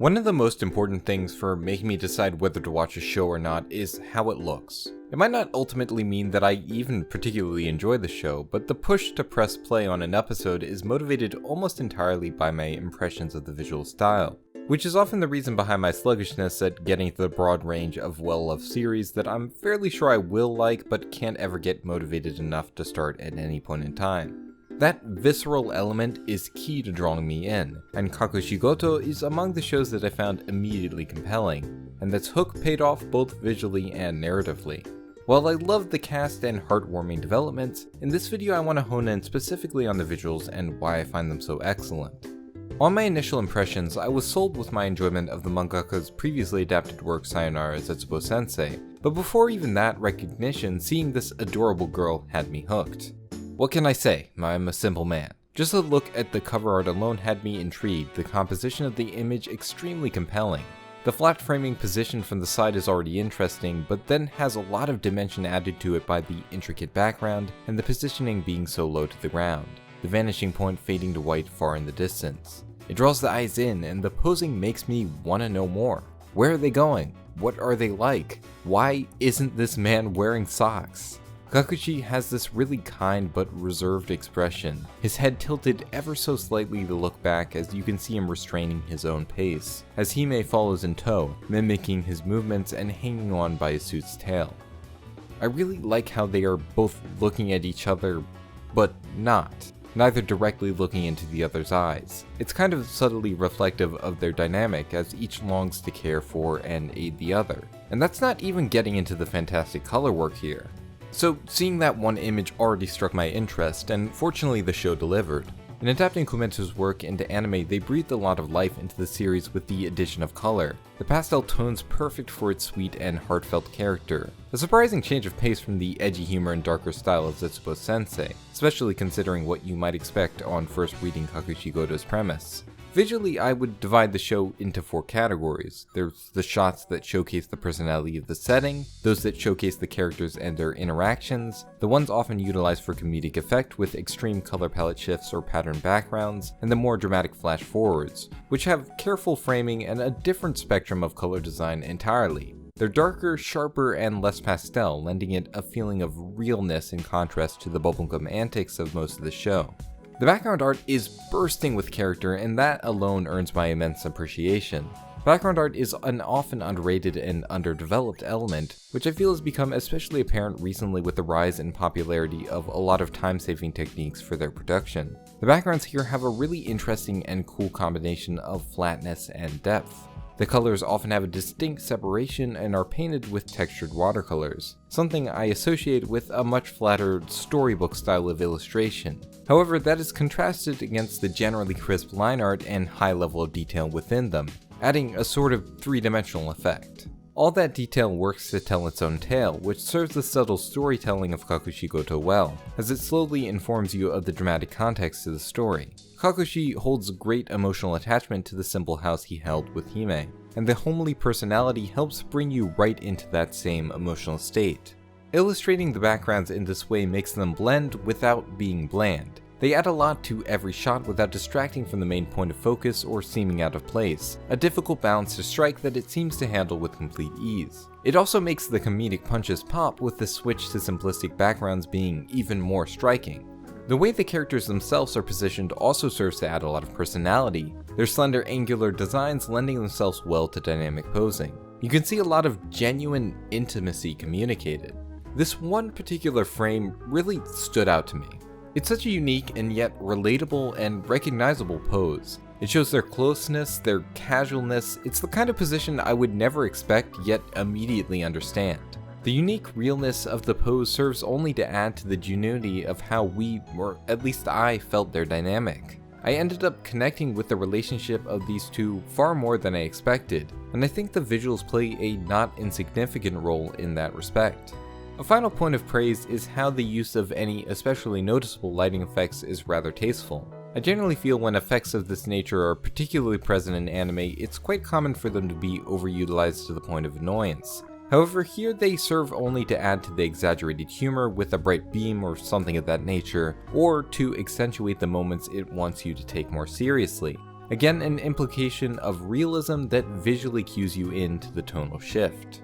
One of the most important things for making me decide whether to watch a show or not is how it looks. It might not ultimately mean that I even particularly enjoy the show, but the push to press play on an episode is motivated almost entirely by my impressions of the visual style, which is often the reason behind my sluggishness at getting to the broad range of well-loved series that I'm fairly sure I will like but can't ever get motivated enough to start at any point in time. That visceral element is key to drawing me in, and Kakushigoto is among the shows that I found immediately compelling, and that's hook paid off both visually and narratively. While I love the cast and heartwarming developments, in this video I want to hone in specifically on the visuals and why I find them so excellent. On my initial impressions, I was sold with my enjoyment of the mangaka's previously adapted work Sayonara Zetsubou Sensei, but before even that recognition, seeing this adorable girl had me hooked. What can I say? I'm a simple man. Just a look at the cover art alone had me intrigued, the composition of the image extremely compelling. The flat framing position from the side is already interesting, but then has a lot of dimension added to it by the intricate background and the positioning being so low to the ground, the vanishing point fading to white far in the distance. It draws the eyes in, and the posing makes me want to know more. Where are they going? What are they like? Why isn't this man wearing socks? Kakushi has this really kind but reserved expression, his head tilted ever so slightly to look back as you can see him restraining his own pace, as Hime follows in tow, mimicking his movements and hanging on by his suit's tail. I really like how they are both looking at each other, but not. Neither directly looking into the other's eyes. It's kind of subtly reflective of their dynamic as each longs to care for and aid the other. And that's not even getting into the fantastic color work here. So seeing that one image already struck my interest, and fortunately the show delivered. In adapting Kometsu's work into anime, they breathed a lot of life into the series with the addition of color, the pastel tones perfect for its sweet and heartfelt character. A surprising change of pace from the edgy humor and darker style of Zetsubou Sensei, especially considering what you might expect on first reading Kakushigoto's premise. Visually, I would divide the show into 4 categories. There's the shots that showcase the personality of the setting, those that showcase the characters and their interactions, the ones often utilized for comedic effect with extreme color palette shifts or pattern backgrounds, and the more dramatic flash forwards, which have careful framing and a different spectrum of color design entirely. They're darker, sharper, and less pastel, lending it a feeling of realness in contrast to the bubblegum antics of most of the show. The background art is bursting with character, and that alone earns my immense appreciation. Background art is an often underrated and underdeveloped element, which I feel has become especially apparent recently with the rise in popularity of a lot of time-saving techniques for their production. The backgrounds here have a really interesting and cool combination of flatness and depth. The colors often have a distinct separation and are painted with textured watercolors, something I associate with a much flatter storybook style of illustration. However, that is contrasted against the generally crisp line art and high level of detail within them, adding a sort of three-dimensional effect. All that detail works to tell its own tale, which serves the subtle storytelling of Kakushigoto well, as it slowly informs you of the dramatic context to the story. Kakushi holds great emotional attachment to the simple house he held with Hime, and the homely personality helps bring you right into that same emotional state. Illustrating the backgrounds in this way makes them blend without being bland. They add a lot to every shot without distracting from the main point of focus or seeming out of place, a difficult balance to strike that it seems to handle with complete ease. It also makes the comedic punches pop, with the switch to simplistic backgrounds being even more striking. The way the characters themselves are positioned also serves to add a lot of personality, their slender angular designs lending themselves well to dynamic posing. You can see a lot of genuine intimacy communicated. This one particular frame really stood out to me. It's such a unique and yet relatable and recognizable pose. It shows their closeness, their casualness. It's the kind of position I would never expect yet immediately understand. The unique realness of the pose serves only to add to the genuinity of how we, or at least I, felt their dynamic. I ended up connecting with the relationship of these two far more than I expected, and I think the visuals play a not insignificant role in that respect. A final point of praise is how the use of any especially noticeable lighting effects is rather tasteful. I generally feel when effects of this nature are particularly present in anime, it's quite common for them to be overutilized to the point of annoyance. However, here they serve only to add to the exaggerated humor with a bright beam or something of that nature, or to accentuate the moments it wants you to take more seriously. Again, an implication of realism that visually cues you into the tonal shift.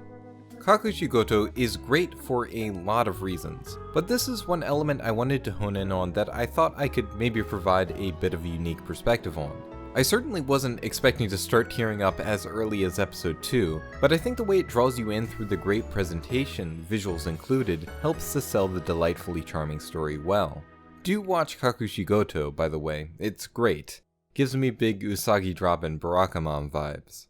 Kakushigoto is great for a lot of reasons, but this is one element I wanted to hone in on that I thought I could maybe provide a bit of a unique perspective on. I certainly wasn't expecting to start tearing up as early as episode 2, but I think the way it draws you in through the great presentation, visuals included, helps to sell the delightfully charming story well. Do watch Kakushigoto, by the way, it's great. Gives me big Usagi drop and Barakamon vibes.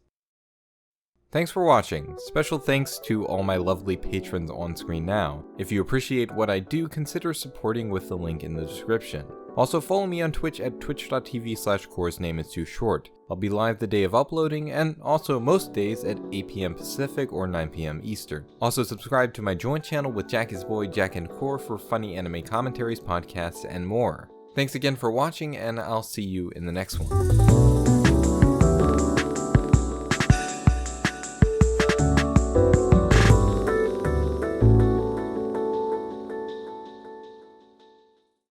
Thanks for watching. Special thanks to all my lovely patrons on screen now. If you appreciate what I do, consider supporting with the link in the description. Also follow me on Twitch at twitch.tv/korsnameistoshort. I'll be live the day of uploading, and also most days at 8 PM Pacific or 9 PM Eastern. Also subscribe to my joint channel with Jack's boy Jack and Kor for funny anime commentaries, podcasts, and more. Thanks again for watching, and I'll see you in the next one.